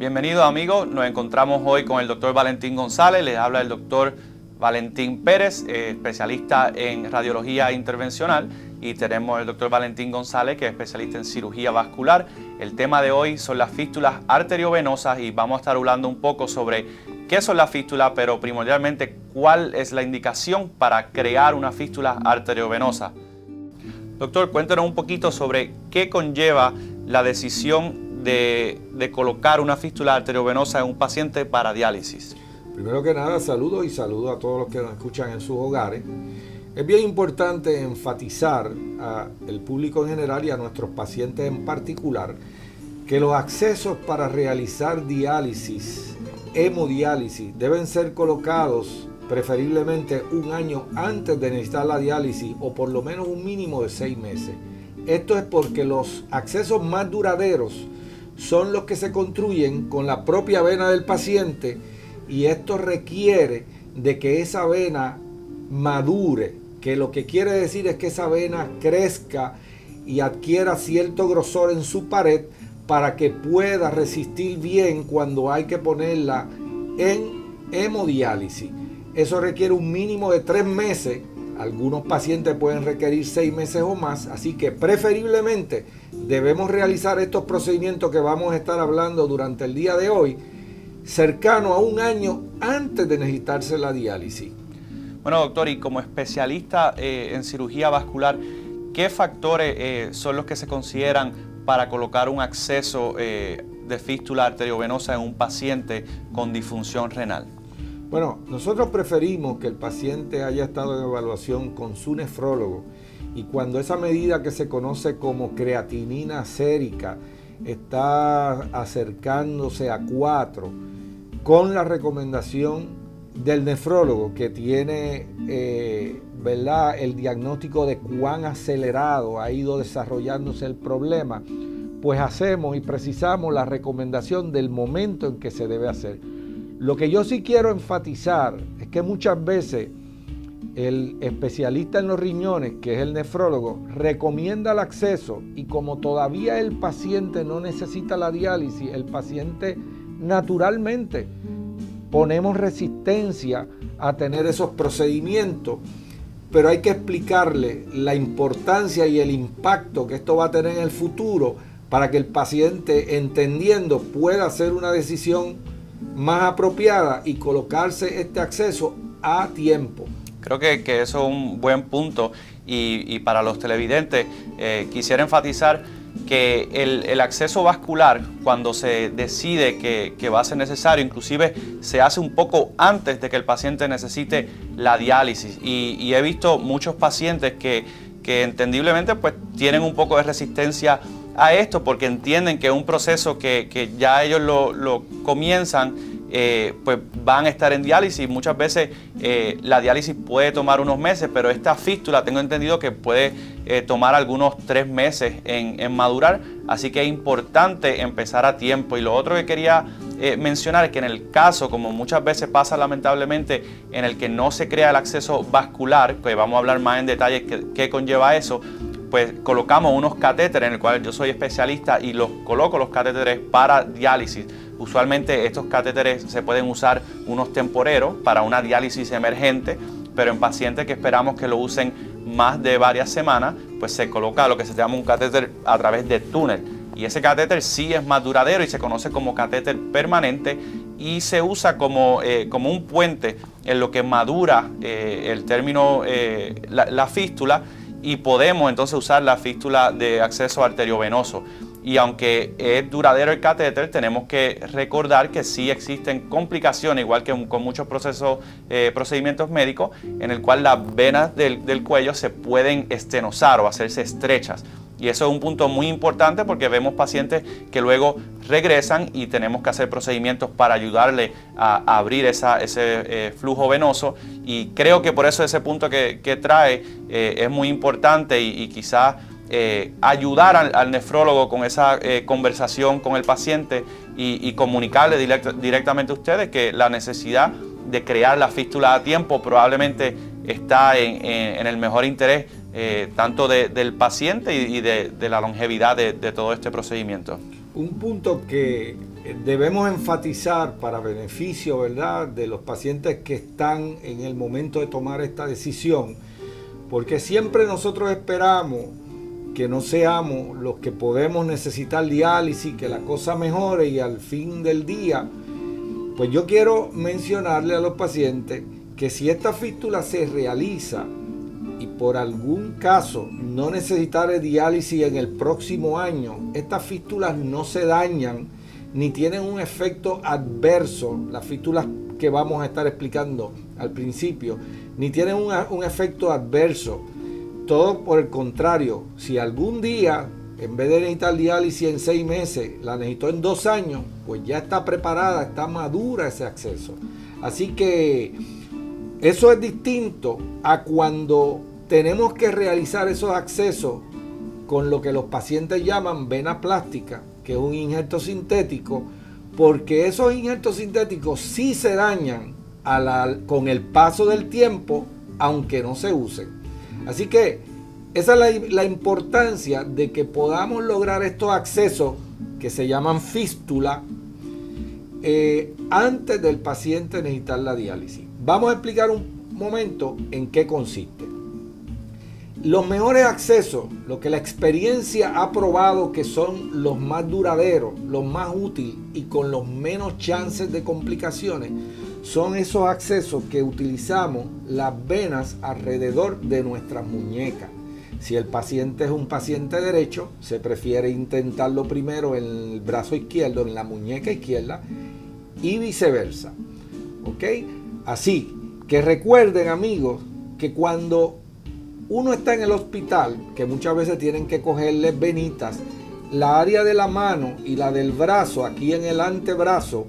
Bienvenidos amigos, nos encontramos hoy con el doctor Valentín González, les habla el doctor Valentín Pérez, especialista en radiología intervencional, y tenemos el doctor Valentín González, que es especialista en cirugía vascular. El tema de hoy son las fístulas arteriovenosas y vamos a estar hablando un poco sobre qué son las fístulas, pero primordialmente cuál es la indicación para crear una fístula arteriovenosa. Doctor, cuéntanos un poquito sobre qué conlleva la decisión de colocar una fístula arteriovenosa en un paciente para diálisis. Primero que nada, saludos a todos los que nos escuchan en sus hogares. Es bien importante enfatizar al público en general y a nuestros pacientes en particular que los accesos para realizar diálisis, hemodiálisis, deben ser colocados preferiblemente un año antes de necesitar la diálisis o por lo menos un mínimo de 6 meses. Esto es porque los accesos más duraderos son los que se construyen con la propia vena del paciente, y esto requiere de que esa vena madure, que lo que quiere decir es que esa vena crezca y adquiera cierto grosor en su pared para que pueda resistir bien cuando hay que ponerla en hemodiálisis. Eso requiere un mínimo de 3 meses. Algunos pacientes pueden requerir 6 meses o más, así que preferiblemente debemos realizar estos procedimientos que vamos a estar hablando durante el día de hoy, cercano a un año antes de necesitarse la diálisis. Bueno, doctor, y como especialista en cirugía vascular, ¿qué factores son los que se consideran para colocar un acceso de fístula arteriovenosa en un paciente con disfunción renal? Bueno, nosotros preferimos que el paciente haya estado en evaluación con su nefrólogo, y cuando esa medida que se conoce como creatinina sérica está acercándose a 4, con la recomendación del nefrólogo que tiene el diagnóstico de cuán acelerado ha ido desarrollándose el problema, pues hacemos y precisamos la recomendación del momento en que se debe hacer. Lo que yo sí quiero enfatizar es que muchas veces el especialista en los riñones, que es el nefrólogo, recomienda el acceso, y como todavía el paciente no necesita la diálisis, el paciente naturalmente ponemos resistencia a tener esos procedimientos, pero hay que explicarle la importancia y el impacto que esto va a tener en el futuro para que el paciente, entendiendo, pueda hacer una decisión más apropiada y colocarse este acceso a tiempo. Creo que eso es un buen punto, y para los televidentes quisiera enfatizar que el acceso vascular, cuando se decide que va a ser necesario, inclusive se hace un poco antes de que el paciente necesite la diálisis, y he visto muchos pacientes que entendiblemente pues tienen un poco de resistencia a esto porque entienden que es un proceso que ya ellos lo comienzan, pues van a estar en diálisis. Muchas veces la diálisis puede tomar unos meses, pero esta fístula tengo entendido que puede tomar algunos 3 meses en madurar, así que es importante empezar a tiempo. Y lo otro que quería mencionar es que en el caso, como muchas veces pasa lamentablemente, en el que no se crea el acceso vascular, que vamos a hablar más en detalle qué conlleva eso, pues colocamos unos catéteres, en el cual yo soy especialista y coloco los catéteres para diálisis. Usualmente estos catéteres se pueden usar unos temporeros para una diálisis emergente, pero en pacientes que esperamos que lo usen más de varias semanas, pues se coloca lo que se llama un catéter a través de túnel. Y ese catéter sí es más duradero y se conoce como catéter permanente, y se usa como un puente en lo que madura el término, la fístula, y podemos entonces usar la fístula de acceso arteriovenoso. Y aunque es duradero el catéter, tenemos que recordar que sí existen complicaciones, igual que con muchos procedimientos médicos, en el cual las venas del cuello se pueden estenosar o hacerse estrechas. Y eso es un punto muy importante porque vemos pacientes que luego regresan y tenemos que hacer procedimientos para ayudarle a abrir ese flujo venoso. Y creo que por eso ese punto que trae es muy importante, y quizás ayudar al nefrólogo con esa conversación con el paciente y comunicarle directamente a ustedes que la necesidad de crear la fístula a tiempo probablemente está en el mejor interés tanto del paciente y de la longevidad de todo este procedimiento. Un punto que debemos enfatizar para beneficio, ¿verdad?, de los pacientes que están en el momento de tomar esta decisión, porque siempre nosotros esperamos que no seamos los que podemos necesitar diálisis, que la cosa mejore y al fin del día, pues yo quiero mencionarle a los pacientes que si esta fístula se realiza y por algún caso no necesitar diálisis en el próximo año, estas fístulas no se dañan ni tienen un efecto adverso, las fístulas que vamos a estar explicando al principio, ni tienen un efecto adverso. Todo por el contrario, si algún día, en vez de necesitar diálisis en 6 meses, la necesitó en 2 años, pues ya está preparada, está madura ese acceso. Así que eso es distinto a cuando tenemos que realizar esos accesos con lo que los pacientes llaman vena plástica, que es un injerto sintético, porque esos injertos sintéticos sí se dañan con el paso del tiempo, aunque no se usen. Así que esa es la importancia de que podamos lograr estos accesos que se llaman fístula antes del paciente necesitar la diálisis. Vamos a explicar un momento en qué consiste. Los mejores accesos, lo que la experiencia ha probado que son los más duraderos, los más útiles y con los menos chances de complicaciones, son esos accesos que utilizamos las venas alrededor de nuestras muñecas. Si el paciente es un paciente derecho, se prefiere intentarlo primero en el brazo izquierdo, en la muñeca izquierda y viceversa. ¿Ok? Así que recuerden, amigos, que cuando uno está en el hospital, que muchas veces tienen que cogerle venitas, la área de la mano y la del brazo, aquí en el antebrazo,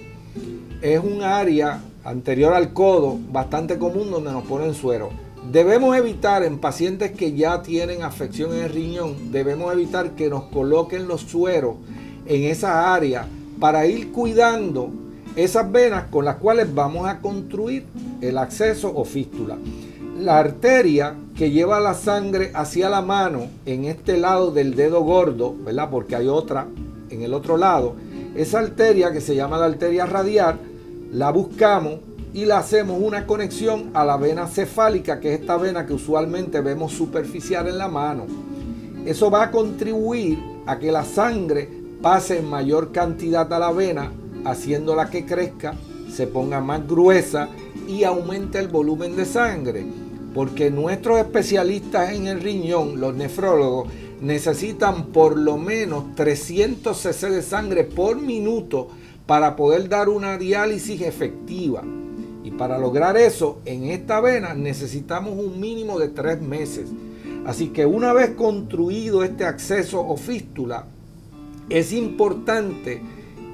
es un área anterior al codo bastante común donde nos ponen suero. Debemos evitar en pacientes que ya tienen afección en el riñón, debemos evitar que nos coloquen los sueros en esa área para ir cuidando esas venas con las cuales vamos a construir el acceso o fístula. La arteria que lleva la sangre hacia la mano en este lado del dedo gordo, ¿verdad?, porque hay otra en el otro lado, esa arteria que se llama la arteria radial, la buscamos y la hacemos una conexión a la vena cefálica, que es esta vena que usualmente vemos superficial en la mano. Eso va a contribuir a que la sangre pase en mayor cantidad a la vena, haciéndola que crezca, se ponga más gruesa y aumente el volumen de sangre. Porque nuestros especialistas en el riñón, los nefrólogos, necesitan por lo menos 300 cc de sangre por minuto para poder dar una diálisis efectiva. Y para lograr eso, en esta vena necesitamos un mínimo de 3 meses. Así que una vez construido este acceso o fístula, es importante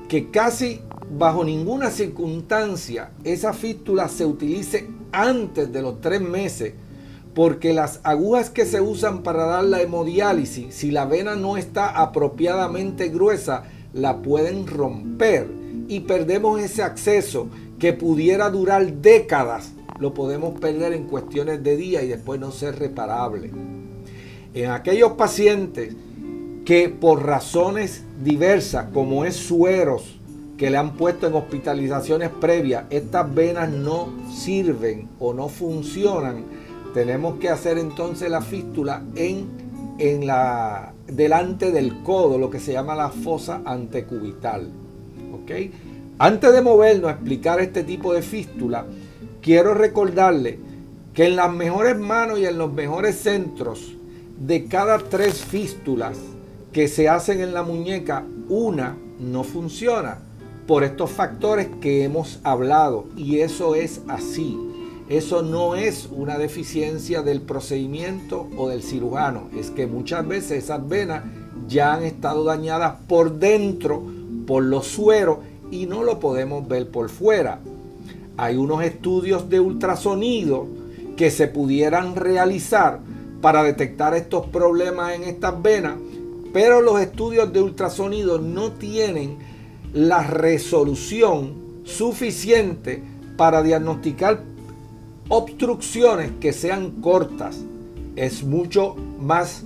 que casi bajo ninguna circunstancia esa fístula se utilice antes de los 3 meses, porque las agujas que se usan para dar la hemodiálisis, si la vena no está apropiadamente gruesa, la pueden romper y perdemos ese acceso que pudiera durar décadas. Lo podemos perder en cuestiones de días y después no ser reparable. En aquellos pacientes que por razones diversas, como es sueros, que le han puesto en hospitalizaciones previas, estas venas no sirven o no funcionan, tenemos que hacer entonces la fístula delante del codo, lo que se llama la fosa antecubital. ¿Okay? Antes de movernos a explicar este tipo de fístula, quiero recordarle que en las mejores manos y en los mejores centros, de cada 3 fístulas que se hacen en la muñeca, una no funciona por estos factores que hemos hablado, y eso es así. Eso no es una deficiencia del procedimiento o del cirujano, es que muchas veces esas venas ya han estado dañadas por dentro por los sueros y no lo podemos ver por fuera. Hay unos estudios de ultrasonido que se pudieran realizar para detectar estos problemas en estas venas, pero los estudios de ultrasonido no tienen la resolución suficiente para diagnosticar obstrucciones que sean cortas. Es mucho más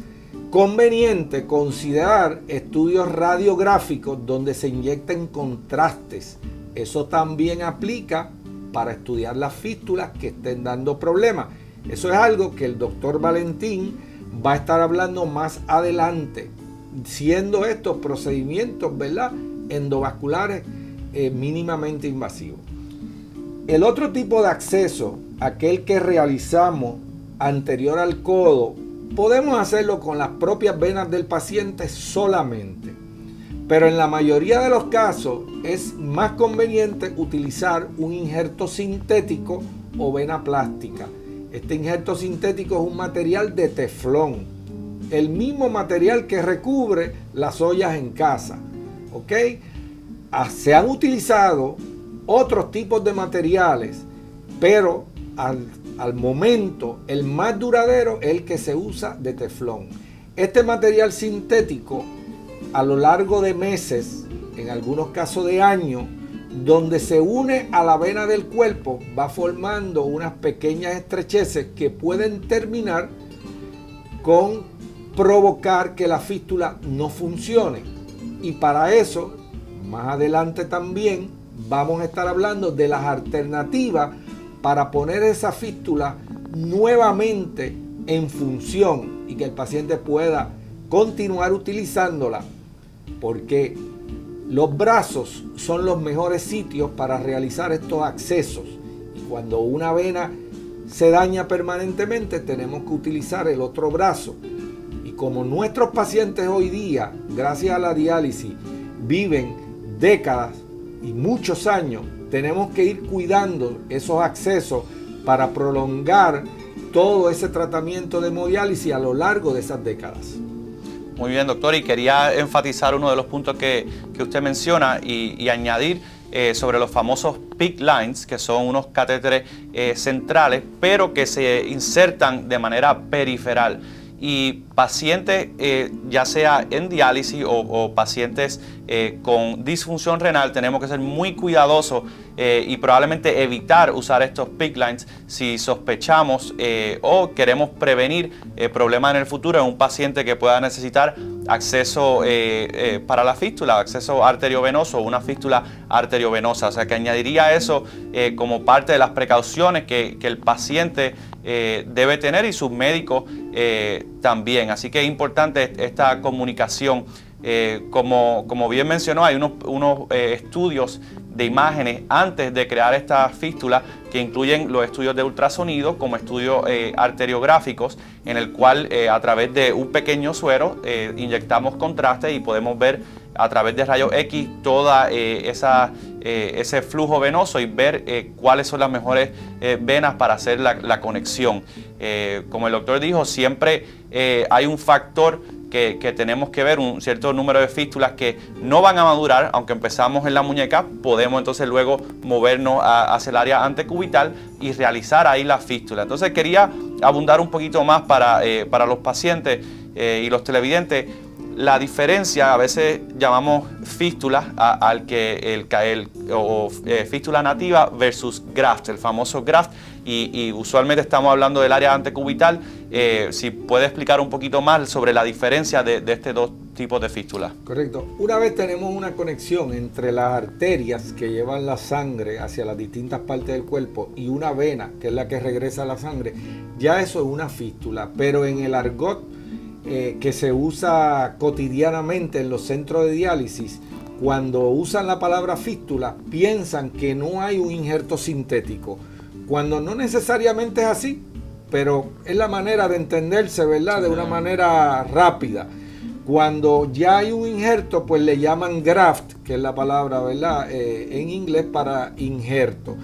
conveniente considerar estudios radiográficos donde se inyecten contrastes. Eso también aplica para estudiar las fístulas que estén dando problemas. Eso es algo que el doctor Valentín va a estar hablando más adelante, siendo estos procedimientos, ¿verdad?, endovasculares mínimamente invasivos. El otro tipo de acceso, aquel que realizamos anterior al codo, podemos hacerlo con las propias venas del paciente solamente, pero en la mayoría de los casos es más conveniente utilizar un injerto sintético o vena plástica. Este injerto sintético es un material de teflón, el mismo material que recubre las ollas en casa, ¿ok? Se han utilizado otros tipos de materiales, pero al momento el más duradero es el que se usa de teflón. Este material sintético, a lo largo de meses, en algunos casos de años, donde se une a la vena del cuerpo, va formando unas pequeñas estrecheces que pueden terminar con provocar que la fístula no funcione. Y para eso, más adelante también vamos a estar hablando de las alternativas para poner esa fístula nuevamente en función y que el paciente pueda continuar utilizándola, porque los brazos son los mejores sitios para realizar estos accesos, y cuando una vena se daña permanentemente tenemos que utilizar el otro brazo. Y como nuestros pacientes hoy día, gracias a la diálisis, viven décadas y muchos años, tenemos que ir cuidando esos accesos para prolongar todo ese tratamiento de hemodiálisis a lo largo de esas décadas. Muy bien, doctor, y quería enfatizar uno de los puntos que usted menciona y añadir sobre los famosos PICC lines, que son unos catéteres centrales, pero que se insertan de manera periferal. Y pacientes, ya sea en diálisis o pacientes con disfunción renal, tenemos que ser muy cuidadosos y probablemente evitar usar estos PICC lines si sospechamos o queremos prevenir problemas en el futuro en un paciente que pueda necesitar acceso para la fístula, acceso arteriovenoso o una fístula arteriovenosa. O sea que añadiría eso como parte de las precauciones que el paciente debe tener y sus médicos también. Así que es importante esta comunicación. Como bien mencionó, hay unos estudios de imágenes antes de crear esta fístula que incluyen los estudios de ultrasonido como estudios arteriográficos, en el cual a través de un pequeño suero inyectamos contraste y podemos ver a través de rayos X toda ese flujo venoso y ver cuáles son las mejores venas para hacer la conexión. Como el doctor dijo, siempre hay un factor que tenemos que ver, un cierto número de fístulas que no van a madurar, aunque empezamos en la muñeca, podemos entonces luego movernos hacia el área antecubital y realizar ahí la fístula. Entonces quería abundar un poquito más para los pacientes y los televidentes. La diferencia, a veces llamamos fístula fístula nativa versus graft, el famoso graft, y usualmente estamos hablando del área antecubital. Si puede explicar un poquito más sobre la diferencia de estos dos tipos de fístulas. Correcto. Una vez tenemos una conexión entre las arterias que llevan la sangre hacia las distintas partes del cuerpo y una vena, que es la que regresa la sangre, ya eso es una fístula, pero en el argot que se usa cotidianamente en los centros de diálisis, cuando usan la palabra fístula, piensan que no hay un injerto sintético, cuando no necesariamente es así, pero es la manera de entenderse, ¿verdad? De una manera rápida. Cuando ya hay un injerto, pues le llaman graft, que es la palabra, ¿verdad? En inglés para injerto.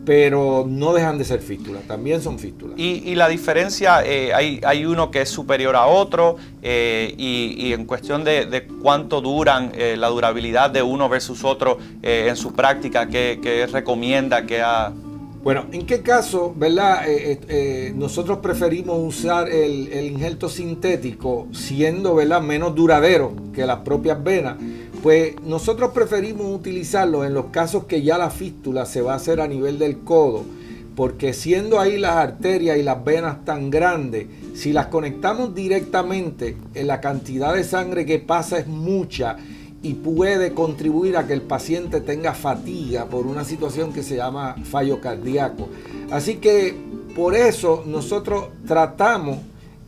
Pero no dejan de ser fístulas, también son fístulas. Y la diferencia, hay uno que es superior a otro y en cuestión de cuánto duran, la durabilidad de uno versus otro en su práctica, ¿qué recomienda? Bueno, ¿en qué caso, verdad? Nosotros preferimos usar el injerto sintético siendo, ¿verdad?, menos duradero que las propias venas. Pues nosotros preferimos utilizarlo en los casos que ya la fístula se va a hacer a nivel del codo, porque siendo ahí las arterias y las venas tan grandes, Si las conectamos directamente, la cantidad de sangre que pasa es mucha y puede contribuir a que el paciente tenga fatiga por una situación que se llama fallo cardíaco. Así que por eso nosotros tratamos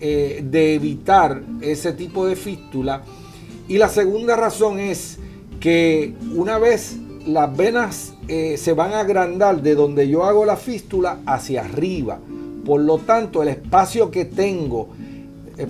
de evitar ese tipo de fístula. Y la segunda razón es que una vez las venas se van a agrandar de donde yo hago la fístula hacia arriba. Por lo tanto, el espacio que tengo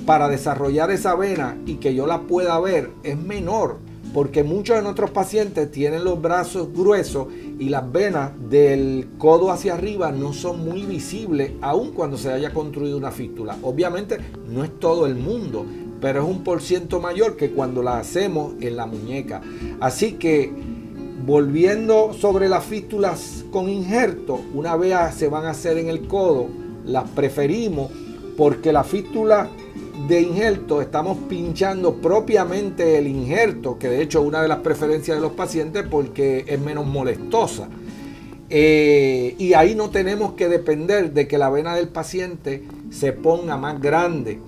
para desarrollar esa vena y que yo la pueda ver es menor, porque muchos de nuestros pacientes tienen los brazos gruesos y las venas del codo hacia arriba no son muy visibles, aun cuando se haya construido una fístula. Obviamente no es todo el mundo, pero es un % mayor que cuando la hacemos en la muñeca. Así que, volviendo sobre las fístulas con injerto, una vez se van a hacer en el codo, las preferimos porque la fístula de injerto estamos pinchando propiamente el injerto, que de hecho es una de las preferencias de los pacientes porque es menos molestosa. Y ahí no tenemos que depender de que la vena del paciente se ponga más grande.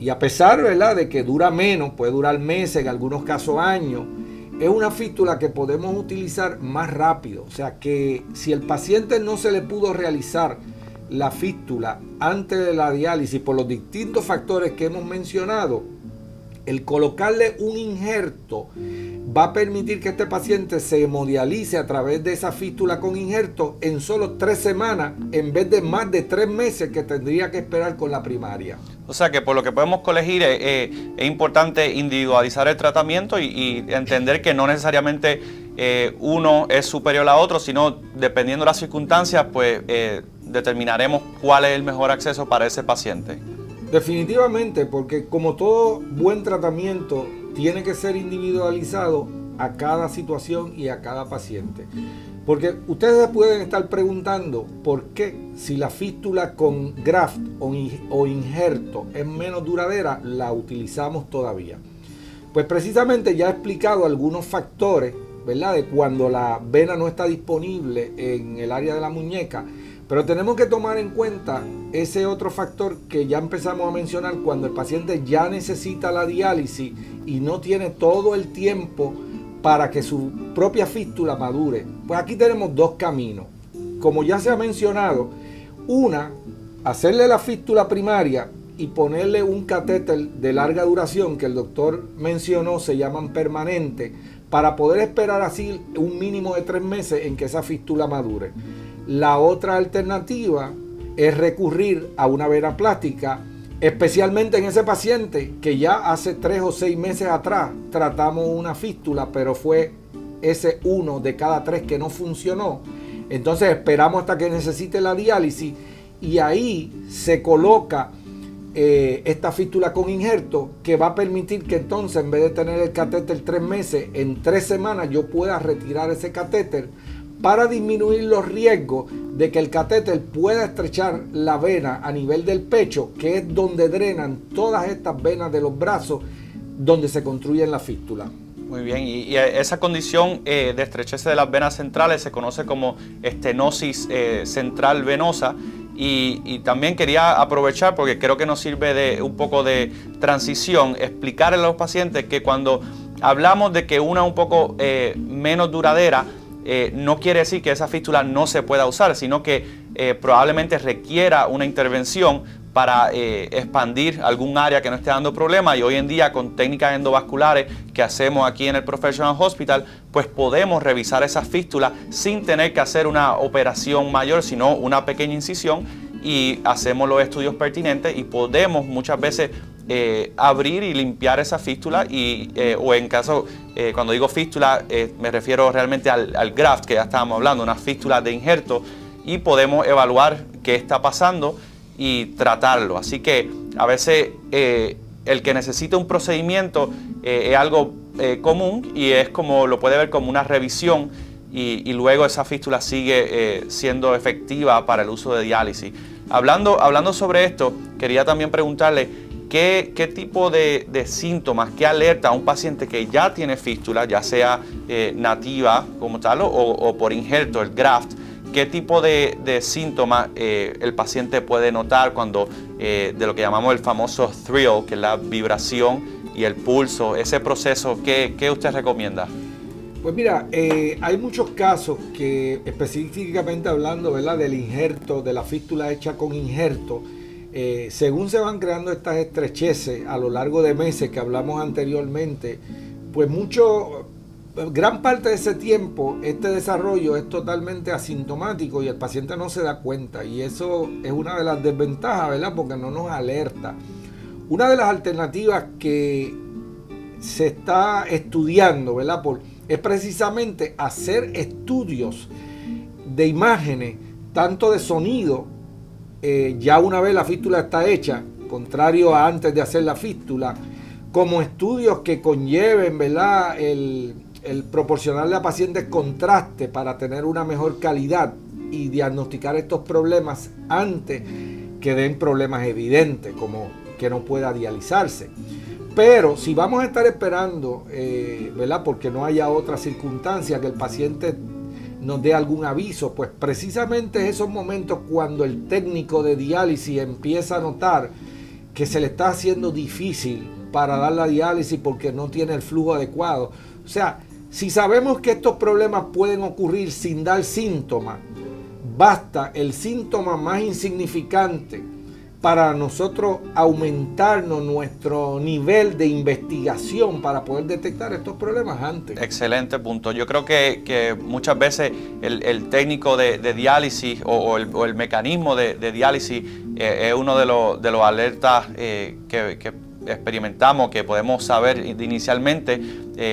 Y a pesar, ¿verdad?, de que dura menos, puede durar meses, en algunos casos años, es una fístula que podemos utilizar más rápido. O sea que si el paciente no se le pudo realizar la fístula antes de la diálisis por los distintos factores que hemos mencionado, el colocarle un injerto va a permitir que este paciente se hemodialice a través de esa fístula con injerto en solo 3 semanas en vez de más de 3 meses que tendría que esperar con la primaria. O sea que por lo que podemos colegir es importante individualizar el tratamiento y entender que no necesariamente uno es superior a otro, sino dependiendo de las circunstancias, pues determinaremos cuál es el mejor acceso para ese paciente. Definitivamente, porque como todo buen tratamiento tiene que ser individualizado a cada situación y a cada paciente. Porque ustedes pueden estar preguntando por qué, si la fístula con graft o injerto es menos duradera, la utilizamos todavía. Pues precisamente ya he explicado algunos factores, ¿verdad?, de cuando la vena no está disponible en el área de la muñeca, pero tenemos que tomar en cuenta ese otro factor que ya empezamos a mencionar cuando el paciente ya necesita la diálisis y no tiene todo el tiempo para que su propia fístula madure. Pues aquí tenemos 2 caminos. Como ya se ha mencionado, una, hacerle la fístula primaria y ponerle un catéter de larga duración que el doctor mencionó, se llaman permanentes, para poder esperar así un mínimo de 3 meses en que esa fístula madure. La otra alternativa es recurrir a una vena plástica, especialmente en ese paciente que ya hace 3 o 6 meses atrás tratamos una fístula, pero fue ese 1 de cada 3 que no funcionó. Entonces esperamos hasta que necesite la diálisis y ahí se coloca esta fístula con injerto, que va a permitir que entonces, en vez de tener el catéter 3 meses, en 3 semanas yo pueda retirar ese catéter para disminuir los riesgos de que el catéter pueda estrechar la vena a nivel del pecho, que es donde drenan todas estas venas de los brazos, donde se construyen las fístulas. Muy bien, y esa condición de estrechez de las venas centrales se conoce como estenosis central venosa. Y también quería aprovechar, porque creo que nos sirve de un poco de transición, explicarle a los pacientes que cuando hablamos de que una es un poco menos duradera, no quiere decir que esa fístula no se pueda usar, sino que probablemente requiera una intervención para expandir algún área que no esté dando problemas, y hoy en día con técnicas endovasculares que hacemos aquí en el Professional Hospital, pues podemos revisar esas fístulas sin tener que hacer una operación mayor, sino una pequeña incisión, y hacemos los estudios pertinentes y podemos muchas veces abrir y limpiar esa fístula o en caso, cuando digo fístula, me refiero realmente al graft que ya estábamos hablando, una fístula de injerto, y podemos evaluar qué está pasando y tratarlo. Así que a veces el que necesita un procedimiento es algo común, y es como lo puede ver como una revisión, y luego esa fístula sigue siendo efectiva para el uso de diálisis. Hablando sobre esto, quería también preguntarle qué tipo de síntomas, qué alerta a un paciente que ya tiene fístula, ya sea nativa como tal o por injerto, el graft, ¿qué tipo de síntomas el paciente puede notar cuando de lo que llamamos el famoso thrill, que es la vibración y el pulso, ese proceso, qué usted recomienda? Pues mira, hay muchos casos que específicamente hablando, ¿verdad?, del injerto, de la fístula hecha con injerto, según se van creando estas estrecheces a lo largo de meses que hablamos anteriormente, pues gran parte de ese tiempo este desarrollo es totalmente asintomático y el paciente no se da cuenta, y eso es una de las desventajas, ¿verdad?, porque no nos alerta. Una de las alternativas que se está estudiando, ¿verdad?, es precisamente hacer estudios de imágenes, tanto de sonido, ya una vez la fístula está hecha, contrario a antes de hacer la fístula, como estudios que conlleven, ¿verdad?, el proporcionarle a pacientes contraste para tener una mejor calidad y diagnosticar estos problemas antes que den problemas evidentes, como que no pueda dializarse. Pero si vamos a estar esperando, ¿verdad?, porque no haya otra circunstancia que el paciente nos dé algún aviso, pues precisamente esos momentos cuando el técnico de diálisis empieza a notar que se le está haciendo difícil para dar la diálisis porque no tiene el flujo adecuado. O sea, si sabemos que estos problemas pueden ocurrir sin dar síntomas, basta el síntoma más insignificante para nosotros aumentarnos nuestro nivel de investigación para poder detectar estos problemas antes. Excelente punto. Yo creo que muchas veces el técnico de diálisis o el mecanismo de diálisis es uno de los alertas que experimentamos, que podemos saber inicialmente.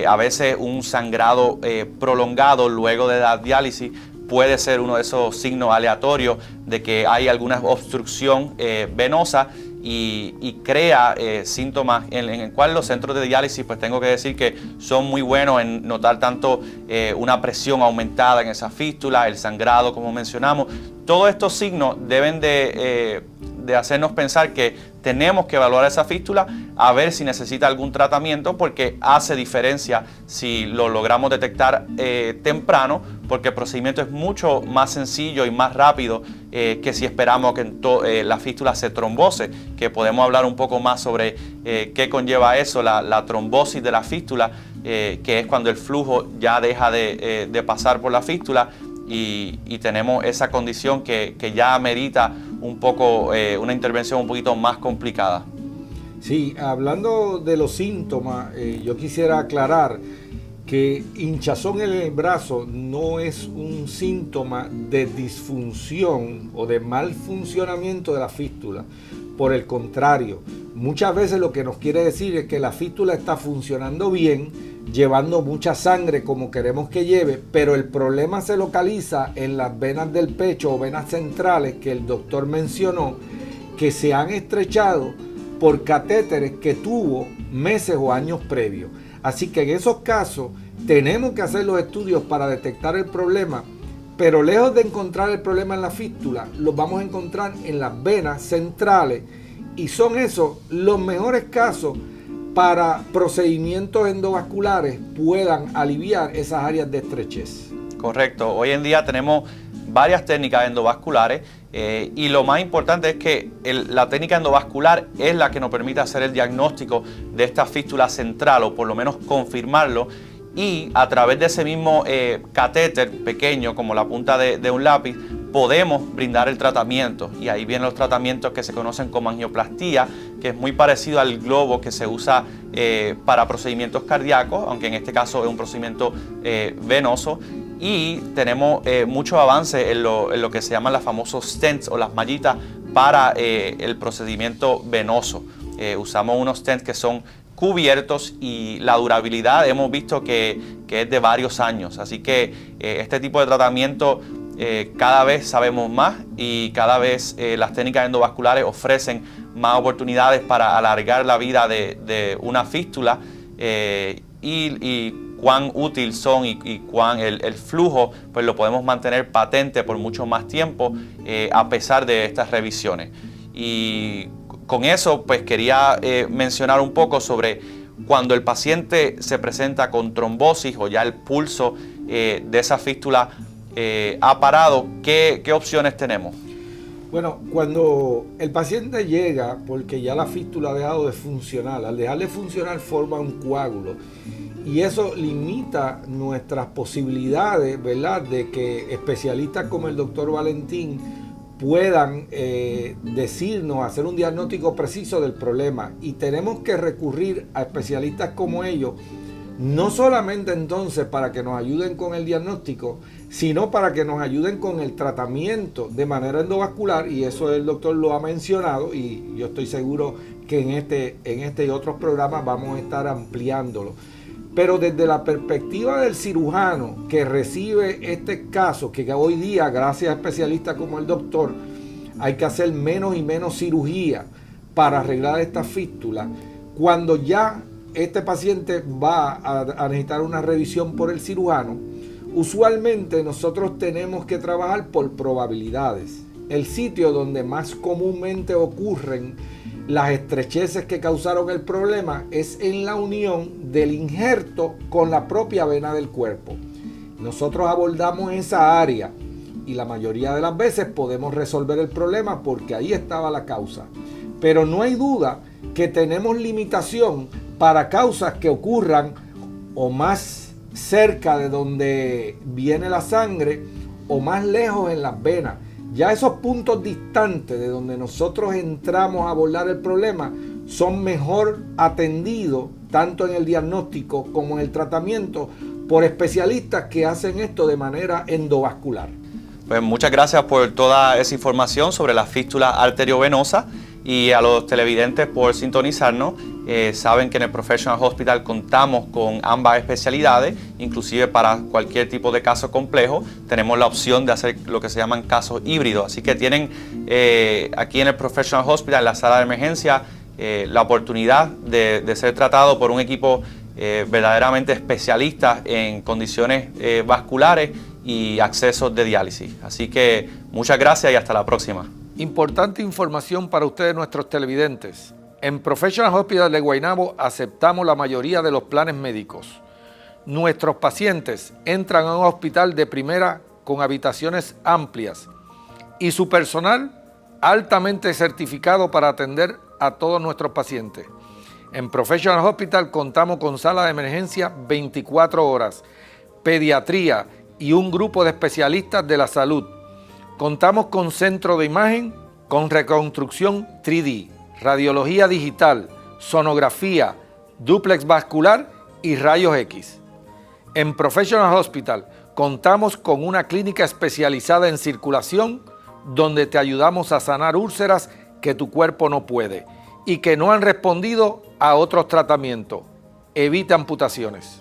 A veces un sangrado prolongado luego de la diálisis puede ser uno de esos signos aleatorios de que hay alguna obstrucción venosa y crea síntomas en el cual los centros de diálisis, pues tengo que decir que son muy buenos en notar tanto una presión aumentada en esa fístula, el sangrado como mencionamos. Todos estos signos deben de hacernos pensar que tenemos que evaluar esa fístula a ver si necesita algún tratamiento, porque hace diferencia si lo logramos detectar temprano, porque el procedimiento es mucho más sencillo y más rápido que si esperamos que la fístula se trombose, que podemos hablar un poco más sobre qué conlleva eso, la trombosis de la fístula, que es cuando el flujo ya deja de pasar por la fístula y tenemos esa condición que ya amerita un poco una intervención un poquito más complicada. Sí, hablando de los síntomas, yo quisiera aclarar que hinchazón en el brazo no es un síntoma de disfunción o de mal funcionamiento de la fístula. Por el contrario, muchas veces lo que nos quiere decir es que la fístula está funcionando bien, llevando mucha sangre como queremos que lleve, pero el problema se localiza en las venas del pecho o venas centrales que el doctor mencionó, que se han estrechado por catéteres que tuvo meses o años previos. Así que en esos casos tenemos que hacer los estudios para detectar el problema, pero lejos de encontrar el problema en la fístula, los vamos a encontrar en las venas centrales, y son esos los mejores casos para procedimientos endovasculares puedan aliviar esas áreas de estrechez. Correcto. Hoy en día tenemos varias técnicas endovasculares y lo más importante es que la técnica endovascular es la que nos permite hacer el diagnóstico de esta fístula central, o por lo menos confirmarlo, y a través de ese mismo catéter pequeño como la punta de un lápiz podemos brindar el tratamiento, y ahí vienen los tratamientos que se conocen como angioplastía, que es muy parecido al globo que se usa para procedimientos cardíacos, aunque en este caso es un procedimiento venoso. Y tenemos mucho avance en lo que se llaman los famosos stents o las mallitas para el procedimiento venoso. Usamos unos stents que son cubiertos y la durabilidad hemos visto que es de varios años. Así que este tipo de tratamiento cada vez sabemos más, y cada vez las técnicas endovasculares ofrecen más oportunidades para alargar la vida de una fístula, y cuán útil son y cuán el flujo pues lo podemos mantener patente por mucho más tiempo a pesar de estas revisiones. Y con eso pues quería mencionar un poco sobre cuando el paciente se presenta con trombosis o ya el pulso de esa fístula ha parado, ¿qué opciones tenemos? Bueno, cuando el paciente llega porque ya la fístula ha dejado de funcionar, al dejar de funcionar forma un coágulo y eso limita nuestras posibilidades, ¿verdad?, de que especialistas como el doctor Valentín puedan decirnos, hacer un diagnóstico preciso del problema, y tenemos que recurrir a especialistas como ellos, no solamente entonces para que nos ayuden con el diagnóstico, sino para que nos ayuden con el tratamiento de manera endovascular, y eso el doctor lo ha mencionado y yo estoy seguro que en este y otros programas vamos a estar ampliándolo. Pero desde la perspectiva del cirujano que recibe este caso, que hoy día, gracias a especialistas como el doctor, hay que hacer menos y menos cirugía para arreglar esta fístula, cuando ya este paciente va a necesitar una revisión por el cirujano, usualmente nosotros tenemos que trabajar por probabilidades. El sitio donde más comúnmente ocurren las estrecheces que causaron el problema es en la unión del injerto con la propia vena del cuerpo. Nosotros abordamos esa área y la mayoría de las veces podemos resolver el problema porque ahí estaba la causa. Pero no hay duda que tenemos limitación para causas que ocurran o más cerca de donde viene la sangre o más lejos en las venas. Ya esos puntos distantes de donde nosotros entramos a abordar el problema son mejor atendidos tanto en el diagnóstico como en el tratamiento por especialistas que hacen esto de manera endovascular. Pues muchas gracias por toda esa información sobre la fístula arteriovenosa, y a los televidentes por sintonizarnos. Saben que en el Professional Hospital contamos con ambas especialidades, inclusive para cualquier tipo de caso complejo tenemos la opción de hacer lo que se llaman casos híbridos, así que tienen aquí en el Professional Hospital, en la sala de emergencia, la oportunidad de ser tratado por un equipo verdaderamente especialista en condiciones vasculares y accesos de diálisis. Así que muchas gracias y hasta la próxima. Importante información para ustedes, nuestros televidentes. En Professional Hospital de Guaynabo aceptamos la mayoría de los planes médicos. Nuestros pacientes entran a un hospital de primera con habitaciones amplias y su personal altamente certificado para atender a todos nuestros pacientes. En Professional Hospital contamos con sala de emergencia 24 horas, pediatría y un grupo de especialistas de la salud. Contamos con centro de imagen, con reconstrucción 3D, radiología digital, sonografía, dúplex vascular y rayos X. En Professional Hospital contamos con una clínica especializada en circulación donde te ayudamos a sanar úlceras que tu cuerpo no puede y que no han respondido a otros tratamientos. Evita amputaciones.